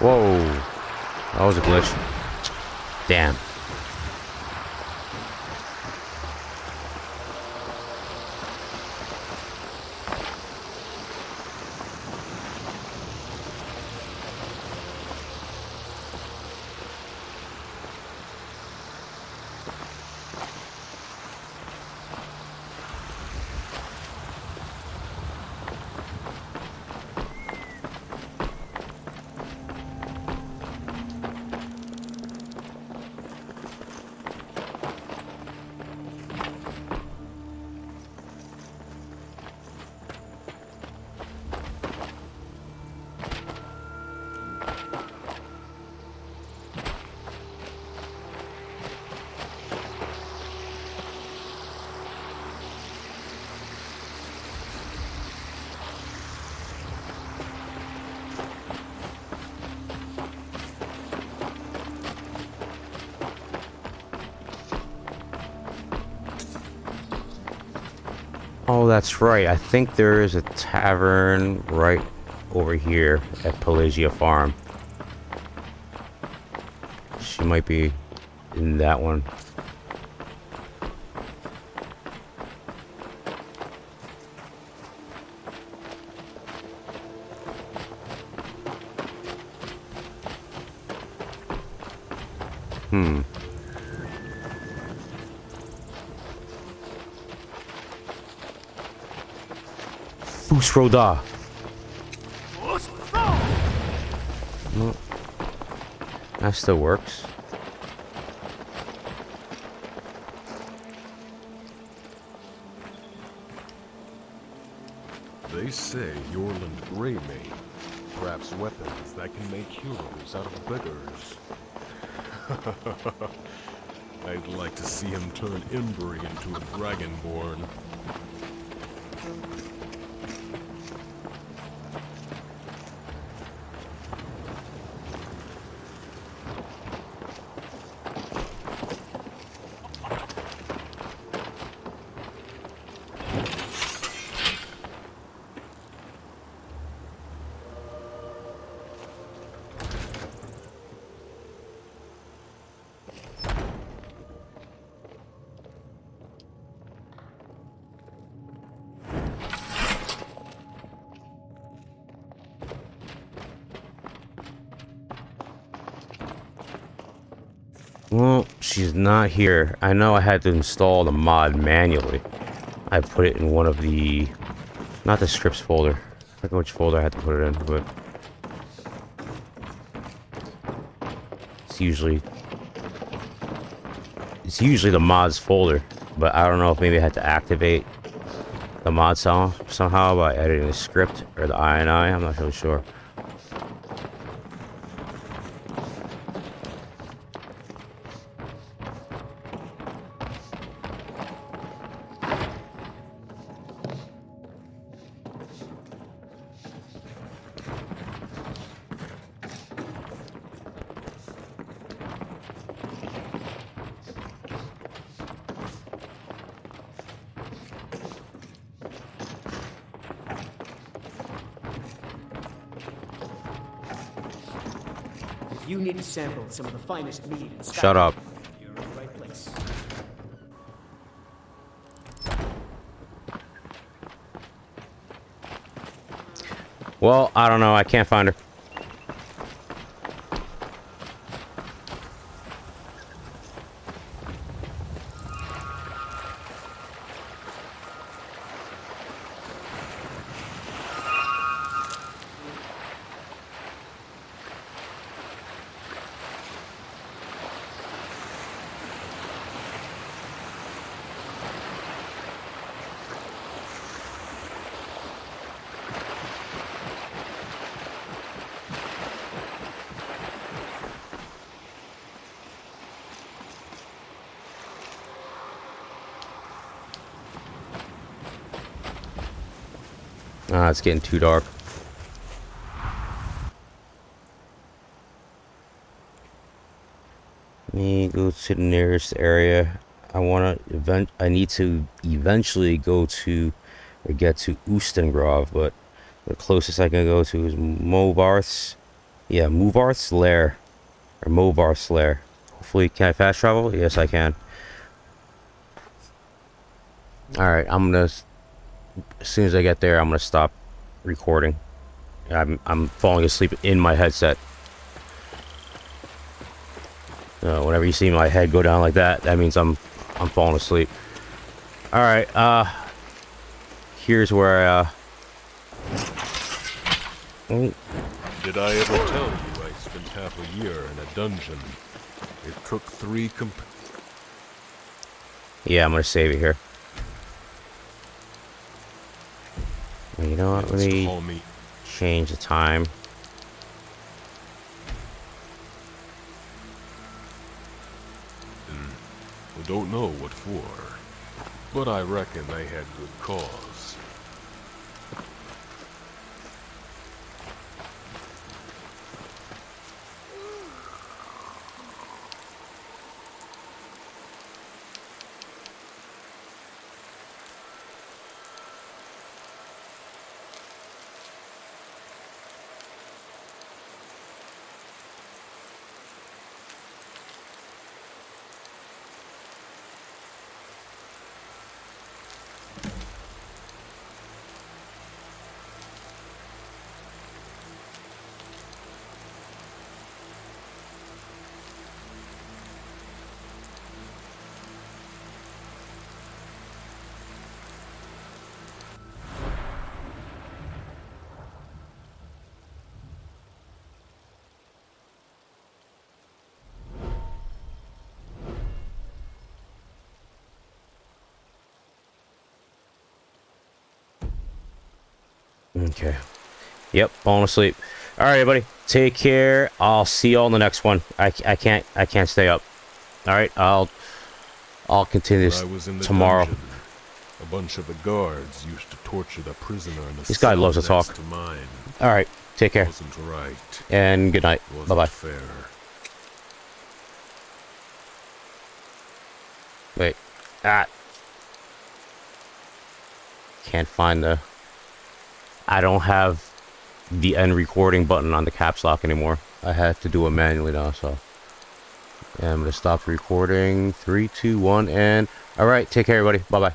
Whoa. That was a glitch. Damn. Oh, that's right. I think there is a tavern right over here at Pelagia Farm. She might be in that one. Fusroda. Well, that still works. They say Yorland Greymane crafts weapons that can make heroes out of beggars. I'd like to see him turn Embry into a dragonborn. Well, she's not here. I know I had to install the mod manually. I put it in one of the... not the scripts folder. I forget which folder I had to put it in, but... It's usually the mods folder, but I don't know if maybe I had to activate the mod somehow by editing the script or the INI. I'm not really sure. If you need to sample some of the finest meat in Skyrim, Shut up. you're in the right place. Well, I don't know. I can't find her. Ah, it's getting too dark. Let me go to the nearest area. I need to eventually go to or get to Oostengrove, but the closest I can go to is Mobarth's. Yeah, Movarth's lair. Or Movarth's lair. Hopefully, can I fast travel? Yes, I can. Alright, I'm gonna... As soon as I get there, I'm gonna stop recording. I'm falling asleep in my headset. Whenever you see my head go down like that, that means I'm falling asleep. Alright, here's where Did I ever tell you I spent half a year in a dungeon? It took 3 Yeah, I'm gonna save it here. You know what, let me change the time. I don't know what for, but I reckon they had good cause. Okay. Yep, falling asleep. Alright, everybody. Take care. I'll see y'all in the next one. I can't stay up. Alright, I'll continue this tomorrow. Dungeon, a bunch of the guards used to torture the prisoner in the This guy loves to talk. Alright, take care. Wasn't right. And good night. Bye-bye. Fair. Wait. Can't find the... I don't have the end recording button on the caps lock anymore. I had to do it manually now, so... Yeah, I'm gonna stop recording. 3, 2, 1, and... Alright, take care, everybody. Bye-bye.